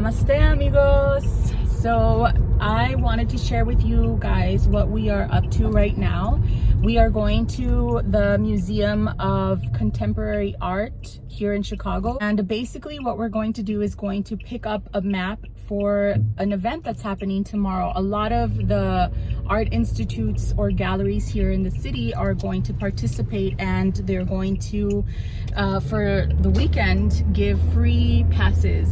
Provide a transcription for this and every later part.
Namaste amigos. So I wanted to share with you guys what we are up to right now. We are going to the Museum of Contemporary Art here in Chicago, and basically what we're going to do is going to pick up a map for an event that's happening tomorrow. A lot of the art institutes or galleries here in the city are going to participate, and they're going to for the weekend give free passes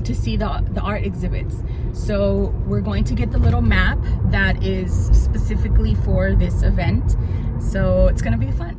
to see the art exhibits. So we're going to get the little map that is specifically for this event. So it's gonna be fun.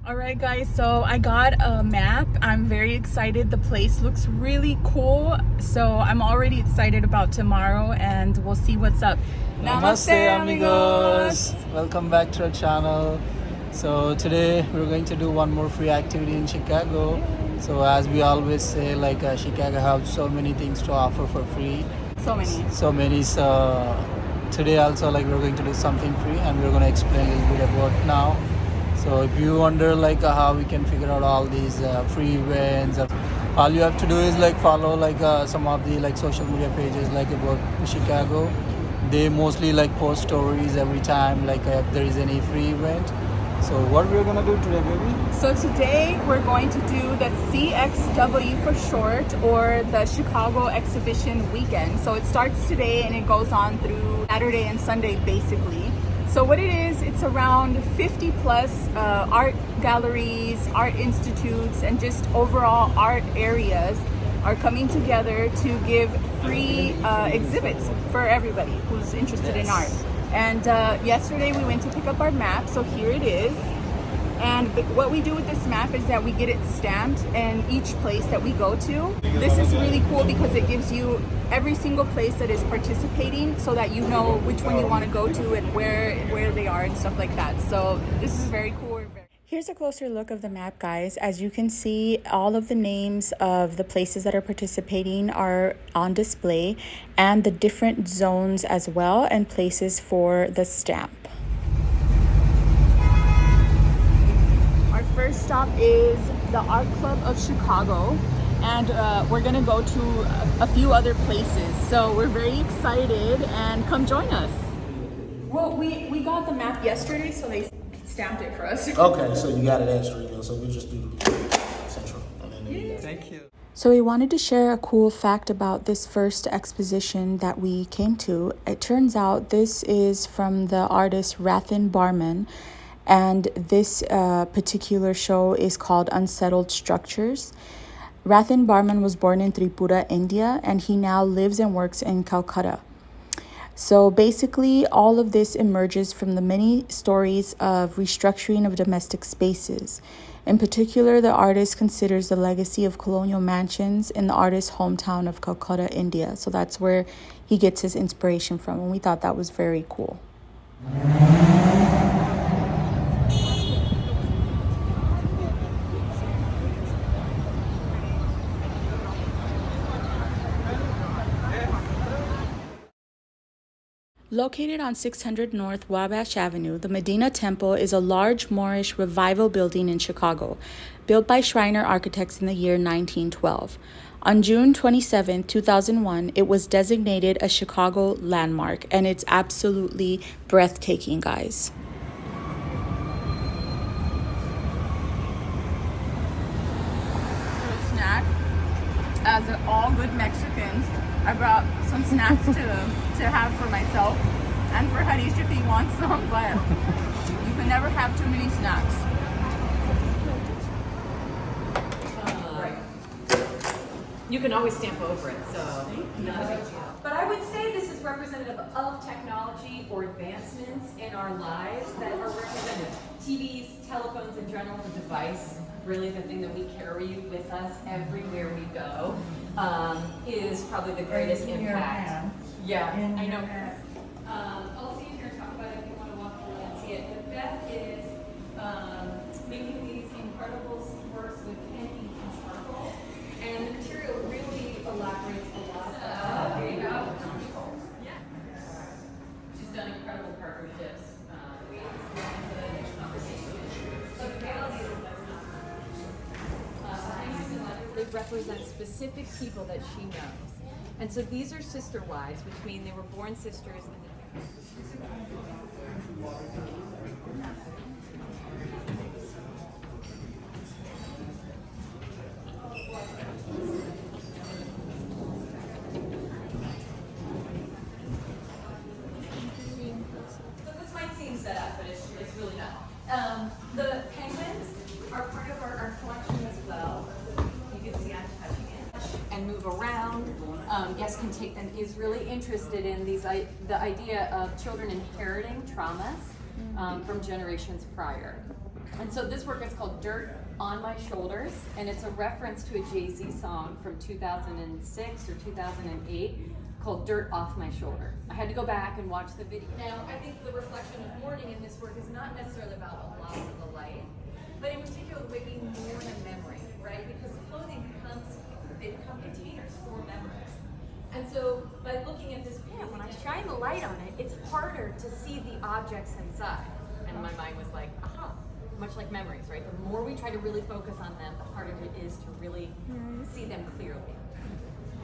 Alright guys, so I got a map. I'm very excited. The place looks really cool. So I'm already excited about tomorrow, and we'll see what's up. Namaste amigos! Welcome back to our channel. So today we're going to do one more free activity in Chicago. So as we always say, like Chicago has so many things to offer for free. So many. So today also like we're going to do something free, and we're going to explain a little bit about now. So if you wonder like how we can figure out all these free events, all you have to do is like follow like some of the like social media pages like about Chicago. They mostly like post stories every time like if there is any free event. So what we're gonna do today, baby? So today we're going to do the CXW for short, or the Chicago Exhibition Weekend. So it starts today and it goes on through Saturday and Sunday basically. So what it is, it's around 50 plus art galleries, art institutes, and just overall art areas are coming together to give free exhibits for everybody who's interested in art. And yesterday we went to pick up our map, so here it is. And what we do with this map is that we get it stamped in each place that we go to. This is really cool because it gives you every single place that is participating, so that you know which one you want to go to and where they are and stuff like that. So this is very cool. Here's a closer look of the map, guys. As you can see, all of the names of the places that are participating are on display, and the different zones as well, and places for the stamp. Our first stop is the Art Club of Chicago, and we're gonna go to a few other places. So we're very excited, and come join us. Well, we got the map yesterday, so they stamped it for us. Okay, so you got it extra, so we just do central. And then Thank you. So we wanted to share a cool fact about this first exposition that we came to. It turns out this is from the artist Rosenthal, and this particular show is called Unsettled Structures. Rosenthal was born in Tripura, India, and he now lives and works in Calcutta. So basically, all of this emerges from the many stories of restructuring of domestic spaces. In particular, the artist considers the legacy of colonial mansions in the artist's hometown of Calcutta, India. So that's where he gets his inspiration from, and we thought that was very cool. Located on 600 North Wabash Avenue, the Medina Temple is a large Moorish revival building in Chicago, built by Shriner architects in the year 1912. On June 27, 2001, it was designated a Chicago landmark, and it's absolutely breathtaking, guys. Snack. As all good Mexicans, I brought some snacks to have for myself and for Harish if he wants some, but you can never have too many snacks. You can always stamp over it, so. But I would say this is representative of technology or advancements in our lives that are representative. TVs, telephones in general, the device, really the thing that we carry with us everywhere we go, is probably the greatest impact. Yeah, I know. I'll see you here and talk about it if you want to walk through and see it. But Beth is would represent specific people that she knows. And so these are sister wives, which mean they were born sisters. So this might seem set up, but it's really not. The penguins are part of our collection as well. You can see I'm touching it. And move around. Guests can take them. Is really interested in the idea of children inheriting traumas from generations prior. And so this work is called Dirt on My Shoulders, and it's a reference to a Jay-Z song from 2006 or 2008 called Dirt Off My Shoulder. I had to go back and watch the video. Now, I think the reflection of mourning in this work is not necessarily about a loss of a life, but in particular the way we mourn a memory, right? Because clothing they become containers for memories. And so by looking at this pan, when I shine the light on it, it's harder to see the objects inside. And my mind was like, aha, much like memories, right? The more we try to really focus on them, the harder it is to really see them clearly.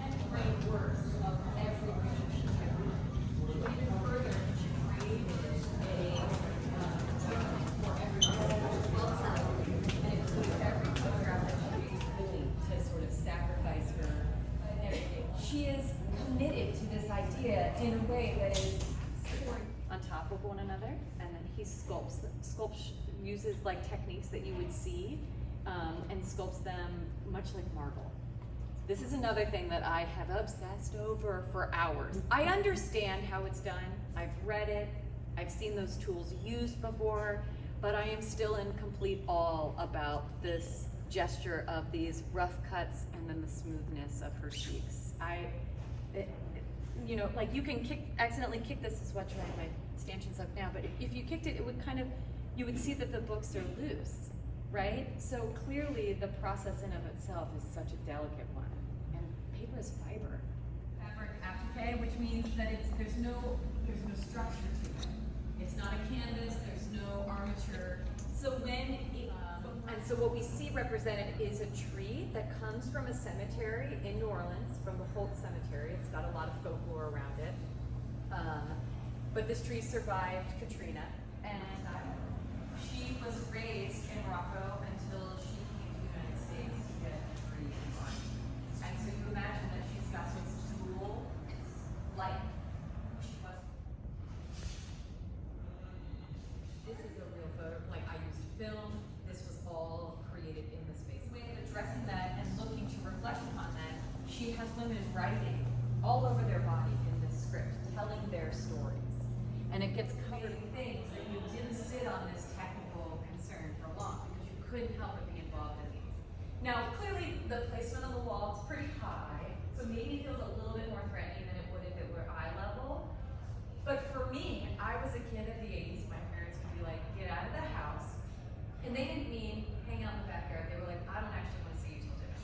And brain works of every relationship. Even further, she created for everyone. And it includes every photograph that she used really to sort of sacrifice her everything. She is committed to this idea in a way that is on top of one another, and then he uses like techniques that you would see and sculpts them much like marble. This is another thing that I have obsessed over for hours. I understand how it's done. I've read it. I've seen those tools used before, but I am still in complete awe about this gesture of these rough cuts and then the smoothness of her cheeks. You know, like you can accidentally kick this, is what my stanchion's up now, but if you kicked it, it would kind of, you would see that the books are loose, right? So clearly the process in of itself is such a delicate one. And paper is fiber. Fabric applique, which means that there's no structure to it. It's not a canvas, there's no armature. So and so what we see represented is a tree that comes from a cemetery in New Orleans, from the Holt Cemetery. It's got a lot of folklore around it. But this tree survived Katrina, and she was raised in Morocco until she came to the United States to get a degree in art. And so you imagine that she's got some school life. She was. This is a real photo. Like I used film. This was all created in the space. Way of addressing that and looking to reflect upon that, she has women writing all over their body in this script, telling their stories. And it gets covered in things that you didn't sit on this technical concern for long because you couldn't help but be involved in these. Now, clearly the placement on the wall is pretty high, so maybe it feels a little bit more threatening than it would if it were eye level. But for me, I was a kid of the 80s. My parents would be like, get out of the house. And they didn't mean hang out in the backyard. They were like, I don't actually want to see you till dinner.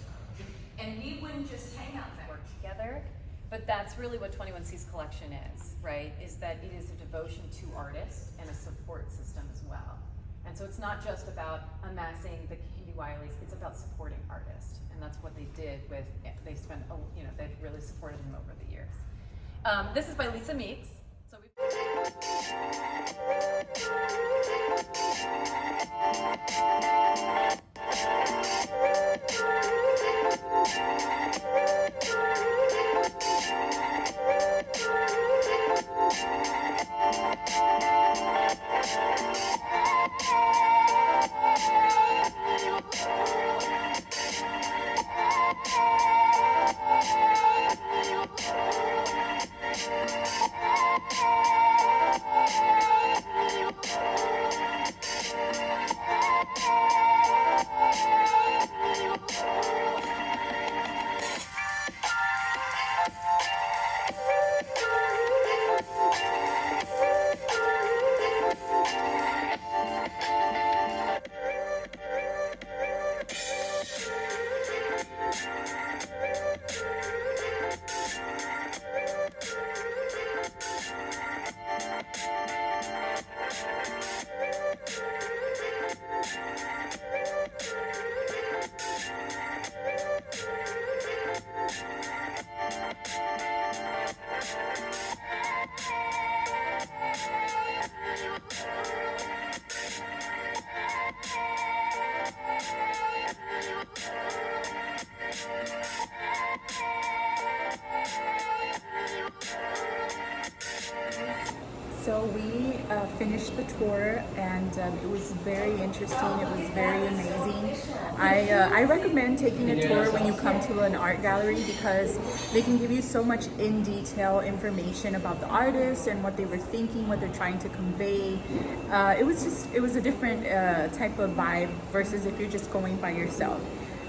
And we wouldn't just hang out and work together. But that's really what 21C's collection is, right? Is that it is a devotion to artists and a support system as well. And so it's not just about amassing the Candy Wileys, it's about supporting artists. And that's what they did with, they spent, you know, they've really supported them over the years. This is by Lisa Meeks. So we So we finished the tour, and it was very interesting. It was very amazing. I recommend taking a tour when you come to an art gallery because they can give you so much in detail information about the artist and what they were thinking, what they're trying to convey. It was a different type of vibe versus if you're just going by yourself.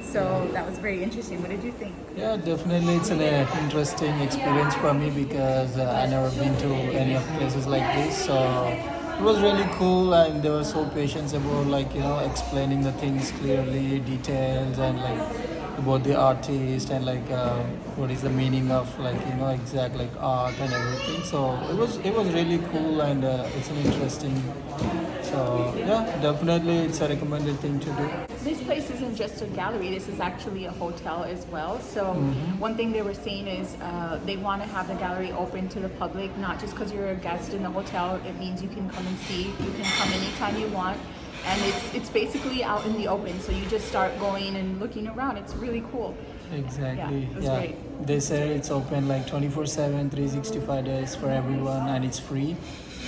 So that was very interesting. What did you think? Yeah, definitely it's an interesting experience for me because I never been to any of places like this. So it was really cool, and they were so patient about explaining the things clearly, details, and about the artist and what is the meaning of exact art and everything. So it was really cool, and it's an interesting. So yeah, definitely it's a recommended thing to do. This place isn't just a gallery, this is actually a hotel as well. So one thing they were saying is they want to have the gallery open to the public, not just because you're a guest in the hotel. It means you can come and see, you can come anytime you want. And it's basically out in the open, so you just start going and looking around. It's really cool. Exactly. Yeah, it was great. They say it's open 24/7, 365 days for everyone, and it's free.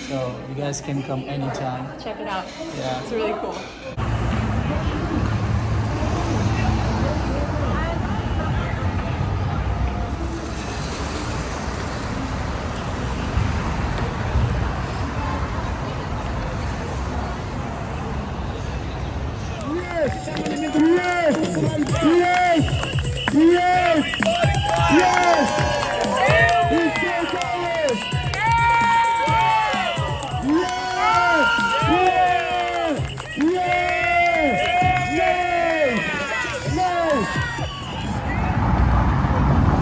So you guys can come anytime. Check it out. Yeah. It's really cool.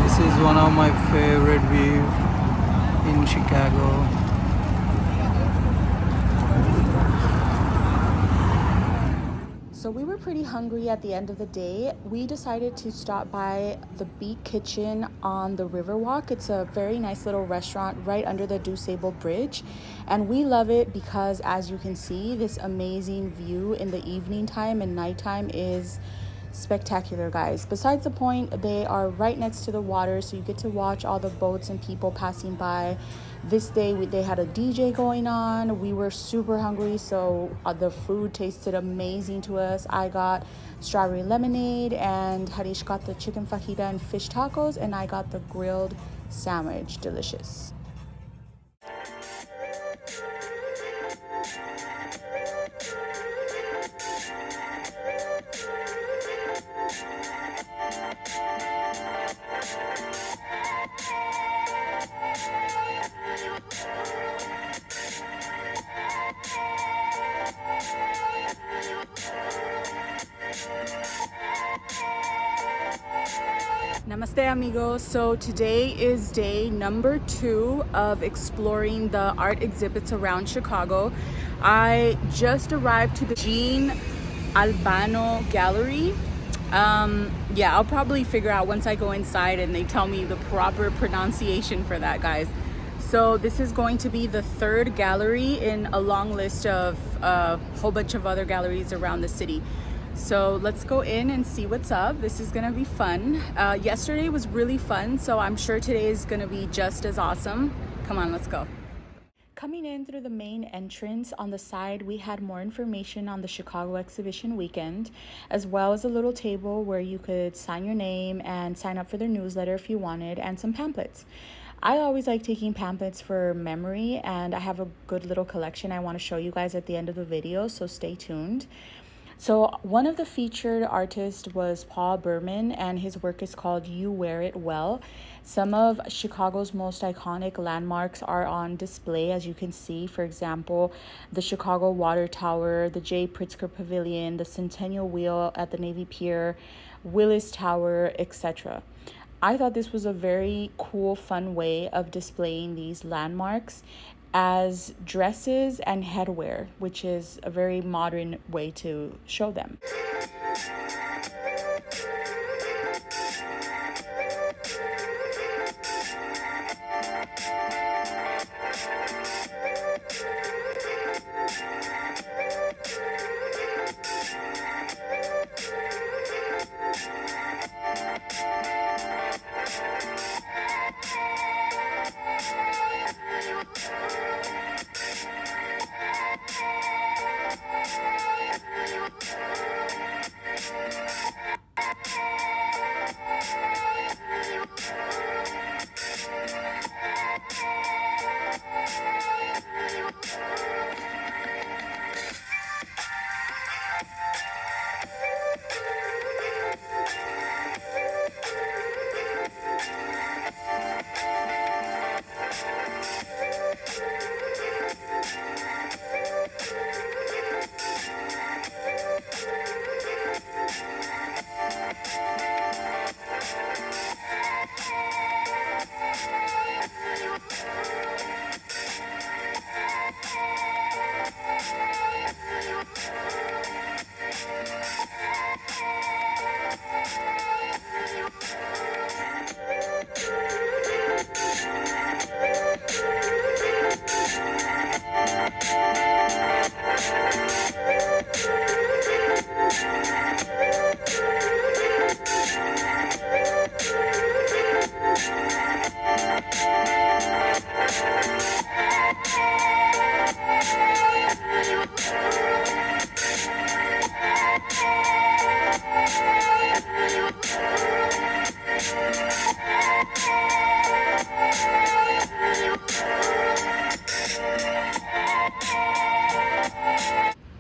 This is one of my favorite views in Chicago. So we were pretty hungry at the end of the day. We decided to stop by the Beat Kitchen on the Riverwalk. It's a very nice little restaurant right under the DuSable Bridge. And we love it because, as you can see, this amazing view in the evening time and nighttime is spectacular, guys. Besides the point, they are right next to the water, so you get to watch all the boats and people passing by. This day they had a DJ going on. We were super hungry, so the food tasted amazing to us. I got strawberry lemonade, and Harish got the chicken fajita and fish tacos, and I got the grilled sandwich. Delicious. Namaste, amigos. So today is day number 2 of exploring the art exhibits around Chicago. I just arrived to the Albano Gallery. Yeah, I'll probably figure out once I go inside and they tell me the proper pronunciation for that, guys. So this is going to be the 3rd gallery in a long list of a whole bunch of other galleries around the city. So let's go in and see what's up. This is gonna be fun. Yesterday was really fun, so I'm sure today is gonna be just as awesome. Come on, let's go. Coming in through the main entrance, on the side we had more information on the Chicago exhibition weekend, as well as a little table where you could sign your name and sign up for their newsletter if you wanted, and some pamphlets. I always like taking pamphlets for memory, and I have a good little collection I want to show you guys at the end of the video, so stay tuned. So one of the featured artists was Paul Berman, and his work is called You Wear It Well. Some of Chicago's most iconic landmarks are on display, as you can see. For example, the Chicago Water Tower, the J. Pritzker Pavilion, the Centennial Wheel at the Navy Pier, Willis Tower, etc. I thought this was a very cool, fun way of displaying these landmarks as dresses and headwear, which is a very modern way to show them.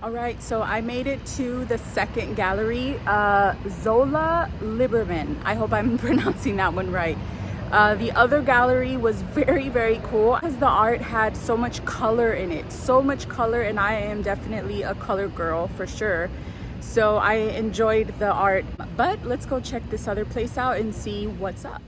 All right, so I made it to the second gallery, Zola Liberman. I hope I'm pronouncing that one right. The other gallery was very, very cool because the art had so much color in it, so much color, and I am definitely a color girl for sure. So I enjoyed the art, but let's go check this other place out and see what's up.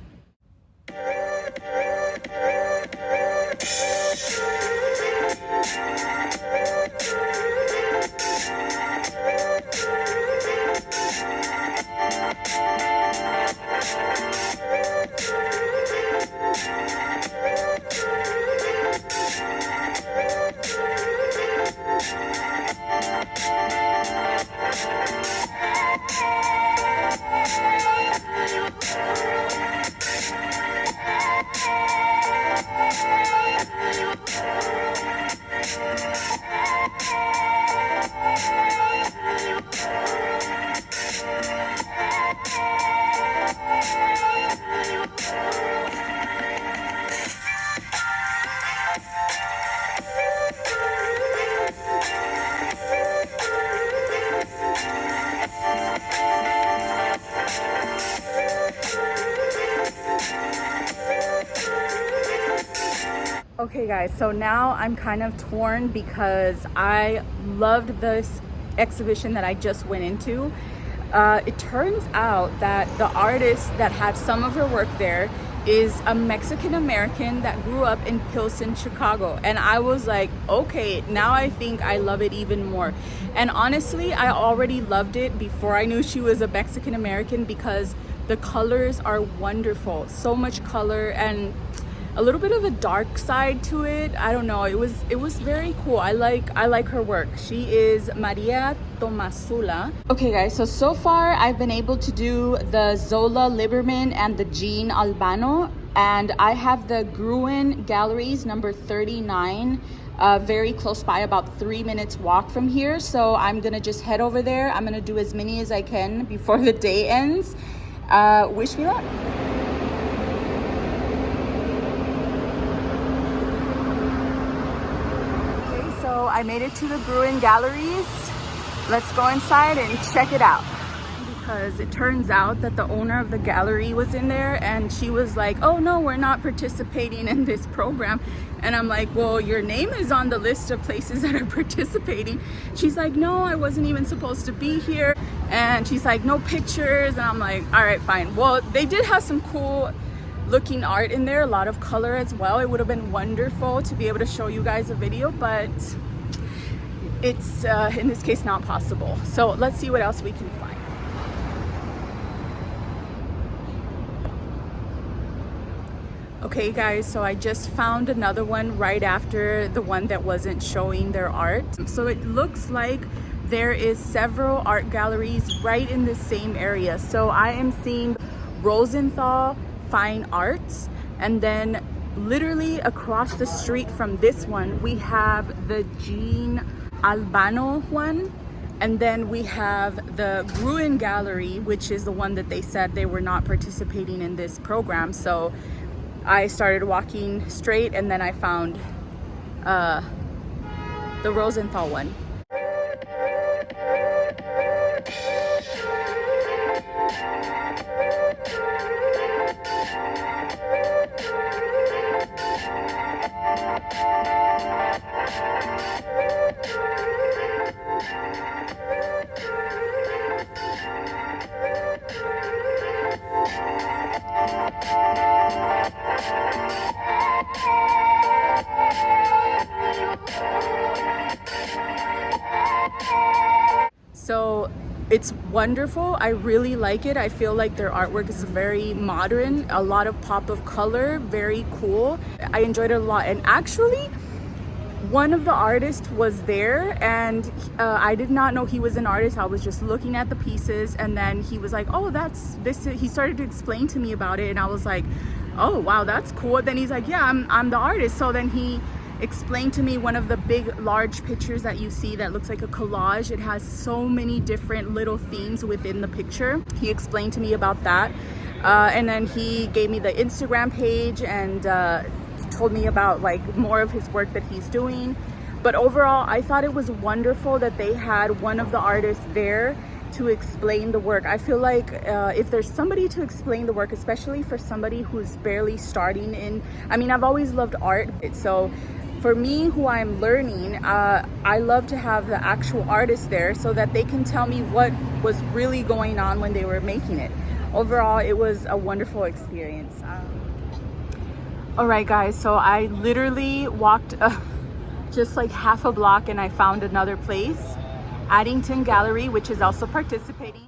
Okay guys, so now I'm kind of torn because I loved this exhibition that I just went into. It turns out that the artist that had some of her work there is a Mexican American that grew up in Pilsen, Chicago. And I was like, okay, now I think I love it even more. And honestly, I already loved it before I knew she was a Mexican American because the colors are wonderful. So much color and a little bit of a dark side to it. I don't know, it was very cool. I like her work. She is Maria Tomasula. Okay guys, so far I've been able to do the Zola Liberman and the Jean Albano, and I have the Gruin Galleries number 39 very close by, about 3 minutes walk from here. So I'm gonna just head over there. I'm gonna do as many as I can before the day ends. Wish me luck. So I made it to the Gruin Galleries. Let's go inside and check it out. Because it turns out that the owner of the gallery was in there and she was like, oh no, we're not participating in this program. And I'm like, well, your name is on the list of places that are participating. She's like, no, I wasn't even supposed to be here. And she's like, no pictures. And I'm like, all right, fine. Well, they did have some cool looking art in there, a lot of color as well. It would have been wonderful to be able to show you guys a video, but it's in this case not possible. So let's see what else we can find. Okay guys, so I just found another one right after the one that wasn't showing their art. So it looks like there is several art galleries right in the same area. So I am seeing Rosenthal Fine Arts, and then literally across the street from this one we have the Jean Albano one, and then we have the Gruin Gallery, which is the one that they said they were not participating in this program. So I started walking straight and then I found the Rosenthal one. So it's wonderful. I really like it. I feel like their artwork is very modern, a lot of pop of color, very cool. I enjoyed it a lot. And actually, one of the artists was there, and I did not know he was an artist. I was just looking at the pieces, and then he was like, oh, that's this. He started to explain to me about it, and I was like, oh wow, that's cool. Then he's like, yeah, I'm the artist. So then he explained to me one of the big large pictures that you see that looks like a collage. It has so many different little themes within the picture. He explained to me about that, and then he gave me the Instagram page and told me about like more of his work that he's doing. But overall, I thought it was wonderful that they had one of the artists there to explain the work. I feel like if there's somebody to explain the work, especially for somebody who's barely starting in, I mean, I've always loved art. So for me, who I'm learning, I love to have the actual artist there so that they can tell me what was really going on when they were making it. Overall, it was a wonderful experience. All right, guys, so I literally walked just like half a block and I found another place, Addington Gallery, which is also participating.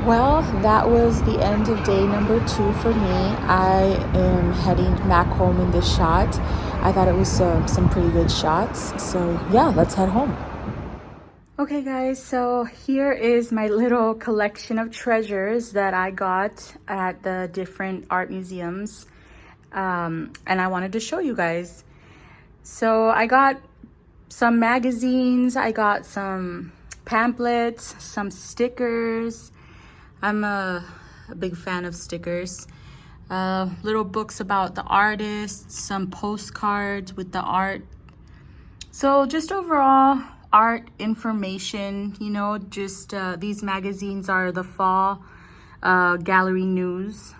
Well, that was the end of day number 2 for me. I am heading back home in this shot. I thought it was some pretty good shots. So yeah, let's head home. Okay guys, so here is my little collection of treasures that I got at the different art museums. And I wanted to show you guys. So I got some magazines, I got some pamphlets, some stickers. I'm a big fan of stickers. Little books about the artists, some postcards with the art. So just overall art information, you know, just these magazines are the fall gallery news.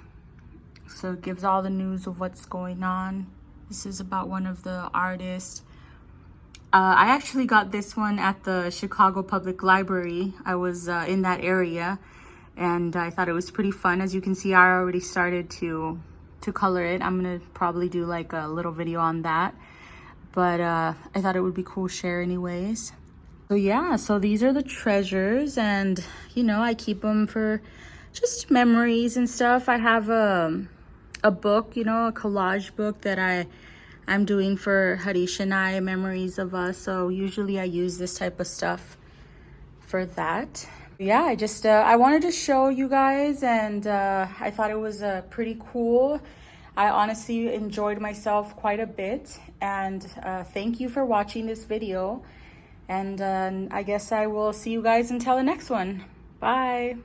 So it gives all the news of what's going on. This is about one of the artists. I actually got this one at the Chicago Public Library. I was in that area. And I thought it was pretty fun. As you can see, I already started to color it. I'm gonna probably do like a little video on that. But I thought it would be cool to share anyways. So yeah, so these are the treasures, and you know, I keep them for just memories and stuff. I have a book, you know, a collage book that I'm doing for Harish and I, memories of us. So usually I use this type of stuff for that. Yeah, I wanted to show you guys, and I thought it was pretty cool. I honestly enjoyed myself quite a bit, and thank you for watching this video, and I guess I will see you guys until the next one. Bye.